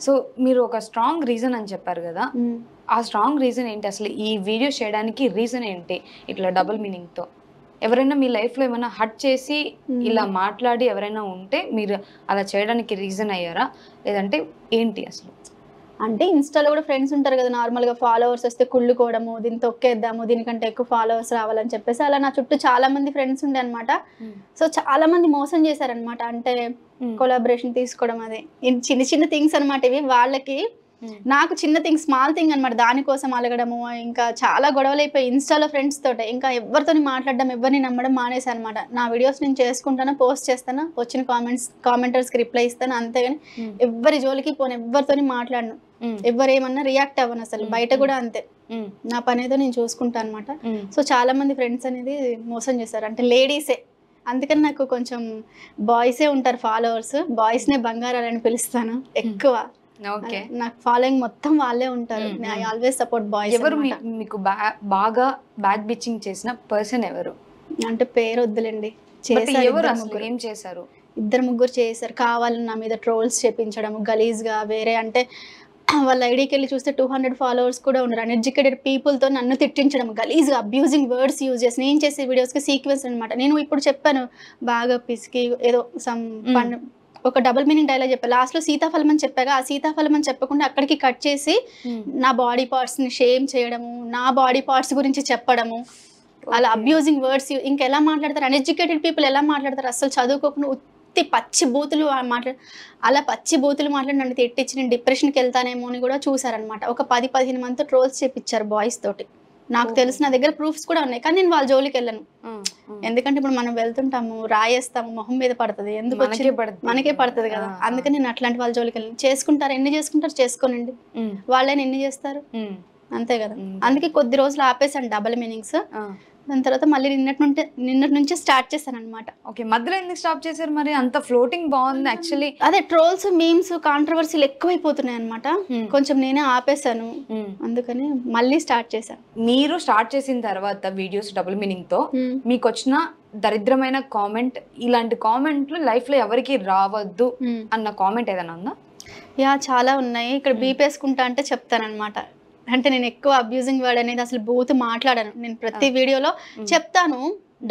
So మీరు ఒక strong reason అని చెప్పారు కదా, ఆ స్ట్రాంగ్ రీజన్ ఏంటి? అసలు ఈ వీడియో చేయడానికి రీజన్ ఏంటి? ఇట్లా డబుల్ మీనింగ్తో ఎవరైనా మీ లైఫ్లో ఏమైనా హర్ట్ చేసి ఇలా మాట్లాడి ఎవరైనా ఉంటే మీరు అలా చేయడానికి రీజన్ అయ్యారా, లేదంటే ఏంటి అసలు? అంటే ఇన్‌స్టాలో కూడా ఫ్రెండ్స్ ఉంటారు కదా, నార్మల్‌గా ఫాలోవర్స్ వస్తే కుళ్ళుకోవడము, దీన్ని తొక్కేద్దాము, దీనికంటే ఎక్కువ ఫాలోవర్స్ రావాలని చెప్పేసి అలా నా చుట్టూ చాలా మంది ఫ్రెండ్స్ ఉండే అనమాట. సో చాలా మంది మోసం చేశారనమాట. అంటే కొలాబరేషన్ తీసుకోవడం, అది చిన్న చిన్న థింగ్స్ అనమాట ఇవి. వాళ్ళకి నాకు చిన్న థింగ్, స్మాల్ థింగ్ అనమాట. దానికోసం అలగడము, ఇంకా చాలా గొడవలైపోయి ఇన్‌స్టాలో ఫ్రెండ్స్ తోటే. ఇంకా ఎవరితోని మాట్లాడడం, ఎవరిని నమ్మడం మానేసాను అనమాట. నా వీడియోస్ నేను చేసుకుంటాను, పోస్ట్ చేస్తాను, వచ్చిన కామెంటర్స్కి రిప్లై ఇస్తాను, అంతేగాని ఎవరి జోలికి పోను, ఎవరితోని మాట్లాడను, ఎవరేమన్నా రియాక్ట్ అవ్వను అసలు. బయట కూడా అంతే, నా పని ఏదో నేను చూసుకుంటాను అనమాట. సో చాలా మంది ఫ్రెండ్స్ అనేది మోసం చేశారు, అంటే లేడీసే. అందుకని నాకు కొంచెం బాయ్సే ఉంటారు ఫాలోవర్స్. బాయ్స్నే బంగారాలని పిలుస్తాను ఎక్కువ. నాకు ఫాలోయింగ్ మొత్తం వాళ్ళే ఉంటారు. I always support boys. ఎవరు మీకు బాగా బ్యాక్ బిచ్చింగ్ చేసిన పర్సన్ ఎవరు? అంటే పేరు వద్దులేండి. ఏం చేశారు? ఇద్దరు ముగ్గురు చేశారు. కావాలని నా మీద ట్రోల్స్ చేపించడం గలీజ్గా. వేరే అంటే వాళ్ళ ఐడికి వెళ్ళి చూస్తే 200 ఫాలోవర్స్ కూడా ఉన్నారు. అన్ఎడ్యుకేటెడ్ పీపుల్తో నన్ను తిట్టించడం గలీజ్గా, అబ్యూజింగ్ వర్డ్స్ యూజ్ చేసి. నేను చేసే వీడియోస్కి సీక్వెన్స్ అనమాట. నేను ఇప్పుడు చెప్పాను బాగా పిసికి ఏదో సమ్ ఒక డబుల్ మీనింగ్ డైలాగ్ చెప్పా. లాస్ట్లో సీతాఫలం అని చెప్పాగా, ఆ సీతాఫలం అని చెప్పకుండా అక్కడికి కట్ చేసి నా బాడీ పార్ట్స్ని షేమ్ చేయడము, నా బాడీ పార్ట్స్ గురించి చెప్పడము, అలా అబ్యూజింగ్ వర్డ్స్. ఇంకెలా మాట్లాడతారు అన్ఎడ్యుకేటెడ్ పీపుల్, ఎలా మాట్లాడతారు? అసలు చదువుకోకుండా ఉత్తి పచ్చి బూతులు అలా పచ్చి బూతులు మాట్లాడి నన్ను తిట్టించి నేను డిప్రెషన్కి వెళ్తానేమో అని కూడా చూసారనమాట. ఒక 10-15 మందితో ట్రోల్స్ చేపించారు బాయ్స్ తోటి. నాకు తెలుసు, నా దగ్గర ప్రూఫ్స్ కూడా ఉన్నాయి, కానీ నేను వాళ్ళ జోలికి వెళ్ళను. ఎందుకంటే ఇప్పుడు మనం వెళ్తుంటాము, రాయేస్తాము, మొహం మీద పడుతుంది, ఎందుకు మనకే పడుతుంది కదా. అందుకని నేను అట్లాంటి వాళ్ళ జోలికి వెళ్ళను. చేసుకుంటారు, ఎన్ని చేసుకుంటారు చేసుకోనండి, వాళ్ళని ఎన్ని చేస్తారు, అంతే కదా. అందుకే కొద్ది రోజులు ఆపేసాను డబుల్ మీనింగ్స్. దాని తర్వాత మళ్ళీ నిన్నటి నుంచి స్టార్ట్ చేశాను అనమాట. ఓకే, మధ్యలో ఎందుకు స్టాప్ చేశారు మరి? అంత ఫ్లోటింగ్ బాగుంది యాక్చువల్లీ. అదే ట్రోల్స్, మీమ్స్, కాంట్రవర్సీలు ఎక్కువైపోతున్నాయి అనమాట. కొంచెం నేనే ఆపేశాను, అందుకని మళ్ళీ స్టార్ట్ చేశాను. మీరు స్టార్ట్ చేసిన తర్వాత వీడియోస్ డబుల్ మీనింగ్ తో మీకు వచ్చిన దరిద్రమైన కామెంట్, ఇలాంటి కామెంట్లు లైఫ్ లో ఎవరికి రావద్దు అన్న కామెంట్ ఏదైనా ఉందా? యా, చాలా ఉన్నాయి. ఇక్కడ బీపేసుకుంటా అంటే చెప్తానమాట. అంటే నేను ఎక్కువ అబ్యూజింగ్ వర్డ్ అనేది అసలు బూత్ మాట్లాడాను. నేను ప్రతి వీడియోలో చెప్తాను,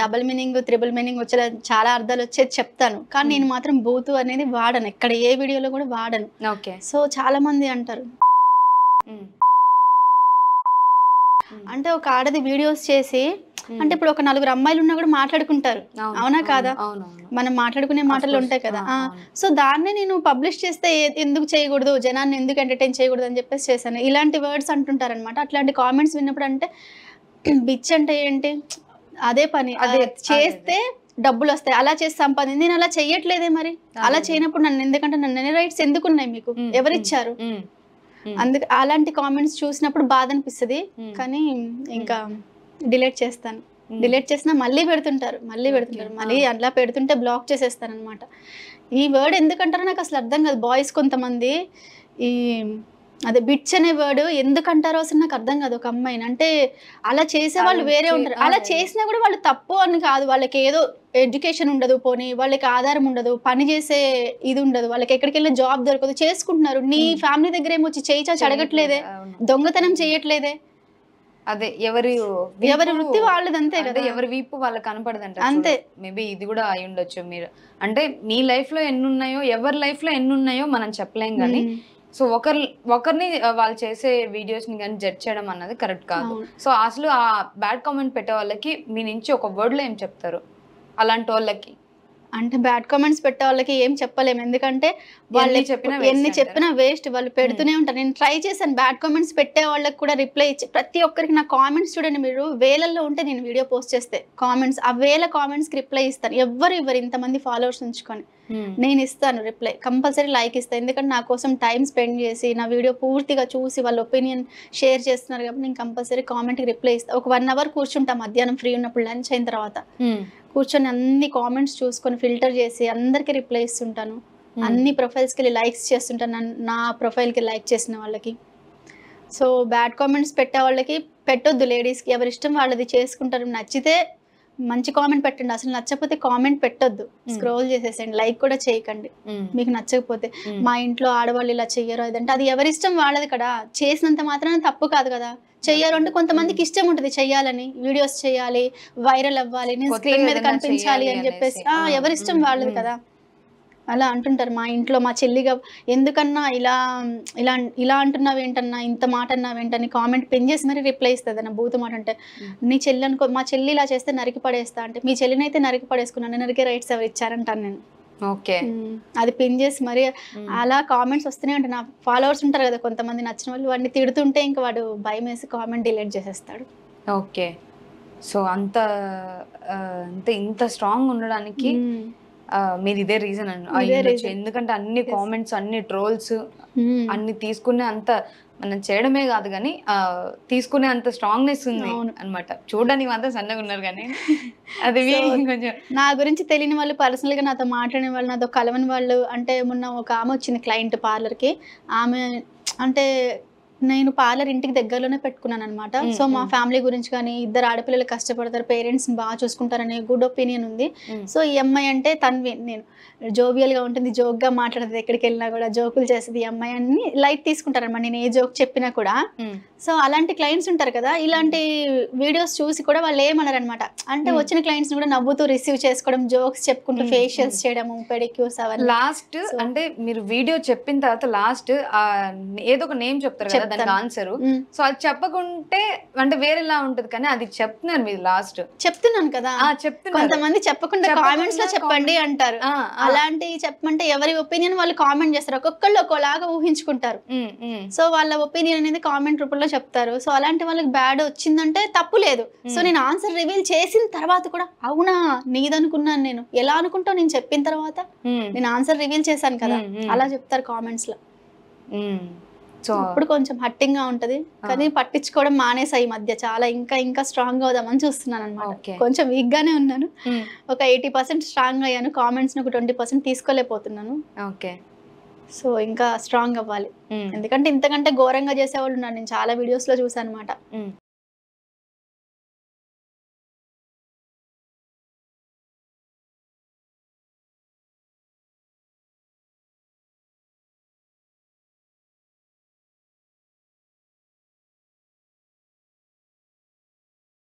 డబుల్ మీనింగ్, త్రిబుల్ మీనింగ్ వచ్చేలా చాలా అర్థాలు వచ్చేది చెప్తాను, కానీ నేను మాత్రం బూత్ అనేది వాడను, ఎక్కడ ఏ వీడియోలో కూడా వాడను. సో చాలా మంది అంటారు, అంటే ఒక ఆడది వీడియోస్ చేసి, అంటే ఇప్పుడు ఒక 4 అమ్మాయిలు ఉన్నా కూడా మాట్లాడుకుంటారు, అవునా కాదా? మనం మాట్లాడుకునే మాటలు ఉంటాయి కదా. సో దాన్ని నేను పబ్లిష్ చేస్తే ఎందుకు చేయకూడదు, జనాన్ని ఎందుకు ఎంటర్టైన్ చేయకూడదు అని చెప్పేసి చేశాను. ఇలాంటి వర్డ్స్ అంటుంటారు అనమాట. అట్లాంటి కామెంట్స్ విన్నప్పుడు అంటే బిచ్ అంటే ఏంటి, అదే పని, అదే చేస్తే డబ్బులు వస్తాయి, అలా చేసి సంపాదించి. నేను అలా చెయ్యట్లేదే మరి. అలా చేయనప్పుడు నన్ను ఎందుకంటే నన్ను రైట్స్ ఎందుకు ఉన్నాయి మీకు, ఎవరిచ్చారు? అందుకే అలాంటి కామెంట్స్ చూసినప్పుడు బాధ అనిపిస్తుంది, కానీ ఇంకా డిలీట్ చేస్తాను. డిలీట్ చేసినా మళ్ళీ పెడుతుంటారు, మళ్ళీ అట్లా పెడుతుంటే బ్లాక్ చేసేస్తాను అనమాట. ఈ వర్డ్ ఎందుకంటారో నాకు అసలు అర్థం కాదు. బాయ్స్ కొంతమంది ఈ అదే బిట్స్ అనే వర్డ్ ఎందుకంటారో అసలు నాకు అర్థం కాదు. ఒక అమ్మాయిని అంటే అలా చేసే వాళ్ళు వేరే ఉంటారు, అలా చేసినా కూడా వాళ్ళు తప్పు అని కాదు. వాళ్ళకి ఏదో ఎడ్యుకేషన్ ఉండదు, పోనీ వాళ్ళకి ఆధారం ఉండదు, పని చేసే ఇది ఉండదు, వాళ్ళకి ఎక్కడికి వెళ్ళిన జాబ్ దొరకదు, చేసుకుంటున్నారు. నీ ఫ్యామిలీ దగ్గర ఏమొచ్చి చేయి చాచి అడగట్లేదే, దొంగతనం చేయట్లేదే. అదే ఎవరి వృత్తి వాళ్ళది, అంతే కదా. ఎవరి వీపు వాళ్ళకి కనపడదంట, అంతే. మేబీ ఇది కూడా అయి ఉండొచ్చు. మీరు అంటే మీ లైఫ్ లో ఎన్ని ఉన్నాయో, ఎవరి లైఫ్ లో ఎన్ని ఉన్నాయో మనం చెప్పలేం కానీ, సో ఒకరిని వాళ్ళు చేసే వీడియోస్ ని కానీ జడ్జ్ చేయడం అన్నది కరెక్ట్ కాదు. సో అసలు ఆ బ్యాడ్ కామెంట్ పెట్టే వాళ్ళకి మీ నుంచి ఒక వర్డ్ లో ఏం చెప్తారు అలాంటి వాళ్ళకి? అంటే బ్యాడ్ కామెంట్స్ పెట్టే వాళ్ళకి ఏం చెప్పలేము, ఎందుకంటే వాళ్ళు ఎన్ని చెప్పినా వేస్ట్, వాళ్ళు పెడుతూనే ఉంటారు. నేను ట్రై చేశాను బ్యాడ్ కామెంట్స్ పెట్టే వాళ్ళకి కూడా రిప్లై ఇచ్చి, ప్రతి ఒక్కరికి నా కామెంట్స్ చూడండి మీరు, వేలల్లో ఉంటే నేను వీడియో పోస్ట్ చేస్తే కామెంట్స్, ఆ వేల కామెంట్స్కి రిప్లై ఇస్తాను. ఇవ్వరు ఇంతమంది ఫాలోవర్స్ ఉంచుకొని నేను ఇస్తాను రిప్లై, కంపల్సరీ లైక్ ఇస్తాను. ఎందుకంటే నా కోసం టైం స్పెండ్ చేసి నా వీడియో పూర్తిగా చూసి వాళ్ళ ఒపీనియన్ షేర్ చేస్తున్నారు కాబట్టి నేను కంపల్సరీ కామెంట్కి రిప్లై ఇస్తాను. ఒక 1 అవర్ కూర్చుంటాం మధ్యాహ్నం ఫ్రీ ఉన్నప్పుడు, లంచ్ అయిన తర్వాత కూర్చొని అన్ని కామెంట్స్ చూసుకొని ఫిల్టర్ చేసి అందరికి రిప్లై ఇస్తుంటాను. అన్ని ప్రొఫైల్స్కి వెళ్ళి లైక్స్ చేస్తుంటాను, నా ప్రొఫైల్కి లైక్ చేసిన వాళ్ళకి. సో బ్యాడ్ కామెంట్స్ పెట్టే వాళ్ళకి పెట్టొద్దు, లేడీస్కి ఎవరి ఇష్టం వాళ్ళది చేసుకుంటారు. నచ్చితే మంచి కామెంట్ పెట్టండి. అసలు నచ్చకపోతే కామెంట్ పెట్టొద్దు, స్క్రోల్ చేసేసండి, లైక్ కూడా చేయకండి మీకు నచ్చకపోతే. మా ఇంట్లో ఆడవాళ్ళు ఇలా చెయ్యరు అదంటే అది ఎవరిష్టం వాళ్ళది కదా, చేసినంత మాత్రాన తప్పు కాదు కదా. చెయ్యాలి అంటే కొంతమందికి ఇష్టం ఉంటుంది చెయ్యాలని, వీడియోస్ చేయాలి, వైరల్ అవ్వాలి, నేను స్క్రీన్ మీద కనిపించాలి అని చెప్పేసి. ఎవరిష్టం వాళ్ళది కదా. అలా అంటుంటారు మా ఇంట్లో. మా చెల్లిగా ఎందుకన్నా ఇలా ఇలా ఇలా అంటున్నావేంటన్నా, ఇంత మాట అన్నావేంటని కామెంట్ పిన్ చేసి మరి రిప్లై ఇస్తుంది నా బూతు మాట అంటే. నీ చెల్లి అనుకో, మా చెల్లి ఇలా చేస్తే నరికి పడేస్తా అంటే, మీ చెల్లిని అయితే నరికి పడేసుకున్నాను, నరికే రైట్స్ ఎవరు ఇచ్చారంటాను నేను. ఓకే, అది పిన్ చేసి మరి అలా కామెంట్స్ వస్తూనే ఉంటాయి. నా ఫాలోవర్స్ ఉంటారు కదా కొంతమంది, నచ్చిన వాళ్ళు, వాడిని తిడుతుంటే ఇంకా వాడు భయం వేసి కామెంట్ డిలీట్ చేసేస్తాడు. ఓకే, సో అంత ఇంత స్ట్రాంగ్ ఉండడానికి మీరు ఇదే రీజన్ అయ్యొచ్చు. ఎందుకంటే అన్ని కామెంట్స్, అన్ని ట్రోల్స్ అన్ని తీసుకునే అంత మనం చేయడమే కాదు కానీ తీసుకునే అంత స్ట్రాంగ్నెస్ ఉంది అనమాట. చూడడానికి మాత్రం సన్నగా ఉన్నారు కానీ అది కొంచెం. నా గురించి తెలియని వాళ్ళు, పర్సనల్ గా నాతో మాట్లాడిన వాళ్ళు, నాతో కలవని వాళ్ళు, అంటే మొన్న ఒక ఆమె వచ్చింది క్లయింట్ పార్లర్ కి. ఆమె అంటే నేను పార్లర్ ఇంటికి దగ్గరలోనే పెట్టుకున్నాను అనమాట. సో మా ఫ్యామిలీ గురించి కానీ, ఇద్దరు ఆడపిల్లలు కష్టపడతారు, పేరెంట్స్ బాగా చూసుకుంటారనే గుడ్ ఒపీనియన్ ఉంది. సో ఈ అమ్మాయి అంటే తన్వి, నేను జోవియల్ గా ఉంటుంది, జోక్ గా మాట్లాడుతుంది, ఎక్కడికి వెళ్ళినా కూడా జోకులు చేస్తుంది. ఈ అమ్మాయి అన్ని లైట్ తీసుకుంటారనమాట నేను ఏ జోక్ చెప్పినా కూడా. సో అలాంటి క్లయింట్స్ ఉంటారు కదా, ఇలాంటి వీడియోస్ చూసి కూడా వాళ్ళు ఏమన్నారు అనమాట, అంటే వచ్చిన క్లయింట్స్ కూడా నవ్వుతూ రిసీవ్ చేసుకోవడం, జోక్స్ చెప్పుకుంటూ ఫేషియల్స్ చేయడము, పెడిక్యూర్స్ అవన్నీ. లాస్ట్ అంటే మీరు వీడియో చెప్పిన తర్వాత లాస్ట్ ఏదో ఒక నేమ్ చెప్తారు కదా దానికి ఆన్సర్. సో అది చెప్పకుంటే అంటే వేరేలా ఉంటది, కానీ అది చెప్తున్నారు మీరు లాస్ట్. చెప్తున్నాను కదా, చెప్తున్నారు. కొంతమంది చెప్పకుండా కామెంట్స్ లో చెప్పండి అంటారు. అలాంటి చెప్పమంటే ఎవరి ఒపీనియన్ వాళ్ళు కామెంట్ చేస్తారు, ఒక్కొక్కళ్ళు ఒక్కోలాగా ఊహించుకుంటారు. సో వాళ్ళ ఒపీనియన్ అనేది కామెంట్ రూపంలో చెప్తారు. సో అలాంటి వాళ్ళకి బ్యాడ్ వచ్చిందంటే తప్పు లేదు. సో నేను ఆన్సర్ రివీల్ చేసిన తర్వాత కూడా అవునా నీదనుకున్నాను నేను, ఎలా అనుకుంటావు నేను చెప్పిన తర్వాత, నేను ఆన్సర్ రివీల్ చేశాను కదా, అలా చెప్తారు కామెంట్స్ లో. సో ఇప్పుడు కొంచెం హట్టింగ్ గా ఉంటది, కానీ పట్టించుకోవడం మానేసా ఈ మధ్య. చాలా ఇంకా ఇంకా స్ట్రాంగ్ గా అవుదామని చూస్తున్నాను అనమాట. కొంచెం వీక్ గానే ఉన్నాను, ఒక 80% స్ట్రాంగ్ అయ్యాను. కామెంట్స్ ఒక 20% తీసుకోలేకపోతున్నాను. ఓకే, సో ఇంకా స్ట్రాంగ్ అవ్వాలి, ఎందుకంటే ఇంతకంటే ఘోరంగా చేసేవాళ్ళు ఉన్నారు. నేను చాలా వీడియోస్ లో చూసాను అనమాట.